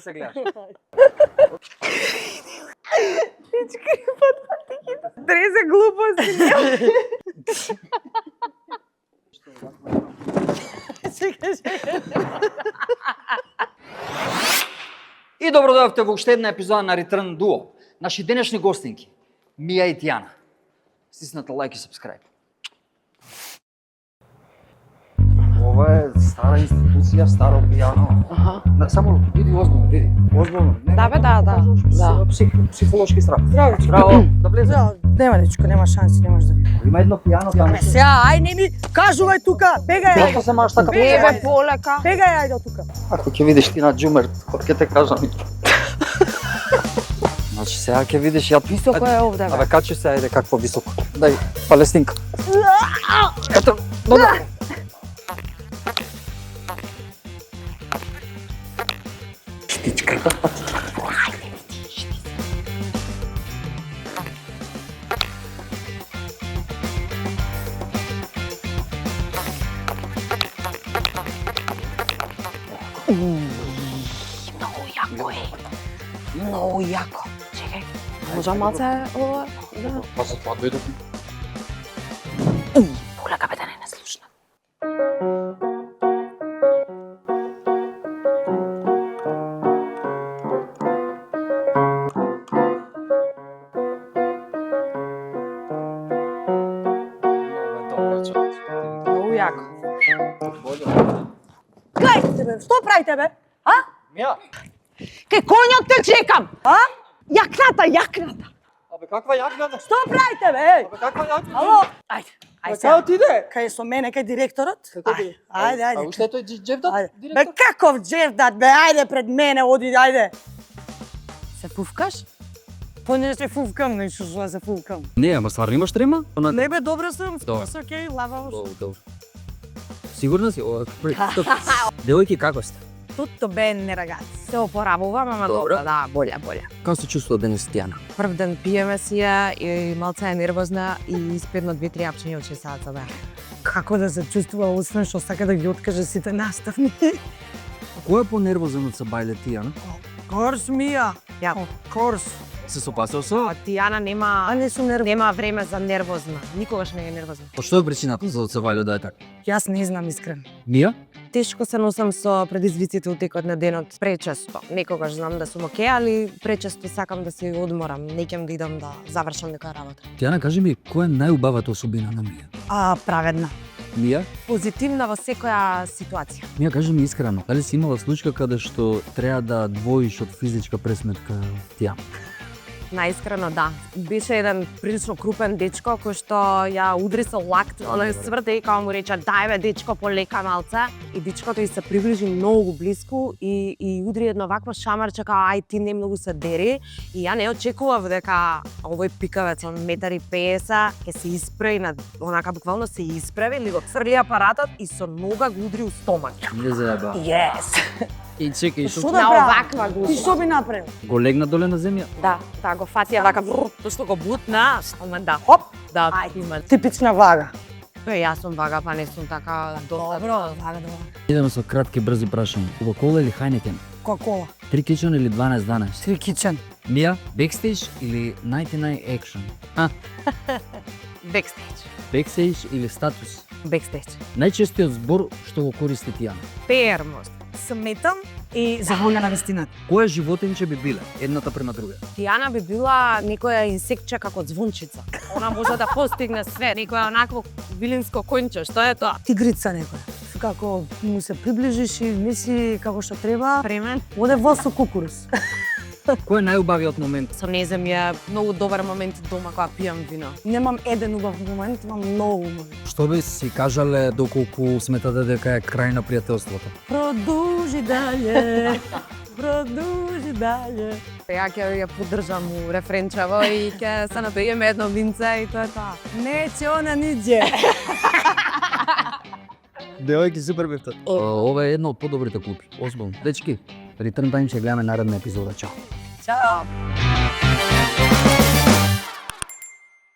се гледаш. Пички, подватики. Трезе глупости. И добро дојавте во уште една епизода на Return Duo. Наши денешни гостинки, Мија и Тијана. Стиснете лайк и subscribe. Ова е стара институција, старо пијано. Само види озбилно, види. Озбилно. Да бе, да. Психолошки страх. Здраво. Браво, да влезе. Здраво. Нема ничко, нема шанси, немаш да. Има едно пијано таму. Сега, ај не ми кажувај тука, бегај. Зашто се маш така? Бебе, полека. Бегај ајде од тука. Ако ќе видиш ти на джумер, кога ќе те кажам. Значи сега ќе видиш ја Високо е овде, бе. Абе качи се ајде какво високо. Дај палестинка. Ето, добро. Штичка. Много јако. Чекај. Може малце ова? Да. Па за тоа дојдов. Полека бе да не слушна. Много јако. Гледајте бе, што правите бе? А? Мија. Кај конјот те чекам, а? Јакната. Абе каква јагна? Што правите бе? Абе каква јагна? Ало? Ајде, Кај сега. отиде? Кај со мене, кај директорот? Како ти? Ајде. А уште тој Джевдат? Ајде. Бе Директор? каков Джевдат бе, ајде пред мене, оди, ајде. Се фуфкаш? Не се фуфкам, не што се фуфкам. Не, ама стварно имаш трема? Не бе, добро сум, Добро. се окей, лававо. Добро. Сигурна си? Девојки како сте? Tutto bene ragazzi. Се опоравувам, ама Добро. добро, да, боле. Како се чувствува денес Тијана? Прв ден пиеме си ја и малце е нервозна и испедно 2-3 апчиња од 6 саца бе. Како да се чувствува, освен што сака да ги откаже сите наставни. Кој е понервозен од Сабајле Тијана? Корс Мија. Ја, корс. Се сопасал со? А Тијана нема, не сум нервозна. нема време за нервозна. Никогаш не е нервозна. Па што е причината за од Сабајле да е така? Јас не знам искрено. Мија? Тешко се носам со предизвиците у текот на денот пречесто. Некогаш знам да сум окей, али пречесто сакам да се одморам. Не ќе да идам да завршам некоја работа. Тијана, кажи ми, која е најубавата особина на Мија? Праведна. Мија? Позитивна во секоја ситуација. Мија, кажи ми искрено, дали си имала случка каде што треба да двоиш од физичка пресметка Тијана? Наискрено да. Беше еден прилично крупен дечко кој што ја удри со лакт, оној сврте и као му рече дај бе дечко полека малце и дечкото и се приближи многу блиску и удри едно вакво шамарче као ај ти не многу се дери и ја не очекував дека овој пикавец од 1,50 м ќе се исправи на онака буквално се исправи или го црли апаратот и со нога го удри у стомак. Не заеба. Yes. И чекај, Што што да На правам? оваква Ти гуша. што би направил? го легна доле на земја? Да, го фатија вака, тоа што го бутна, ама да, хоп, да, има. Типична вага. Јас сум вага, па не сум така доста. вага добро. Идеме со кратки брзи прашања. Кока-кола или Хайнекен? Кока-кола. 3 кичен или 12-12? 3 кичен. Мија, бекстейдж или 99 екшн? Бекстейдж. Бекстейдж или статус? Бекстейдж. Најчестиот збор што го користи Тијана. Пермост. Сметам и заволна на вистината. Која животинче би биле, едната према друга? Тијана би била некоја инсектче како звончица. Она може да постигне све, некоја онакво вилинско конче, што е тоа? Тигрица некоја. Како му се приближиш и мисли како што треба, Премен. оде во со кукуруз. Кој е најубавиот момент? Со незем е многу добар момент дома кога пијам вино. Немам еден убав момент, имам многу момент. Што би си кажале доколку сметате дека е крај на пријателството? Продолжи дале. Продолжи дале. Ја ќе ја поддржам у рефренчево и ќе се напиеме едно винце и тоа е тоа. Неće ona niđe. Девојки супер бевте. Ова е една од подобрите клупи. Озбилно. Дечки, Return Time ќе гледаме наредна епизода. Чао. Ćao.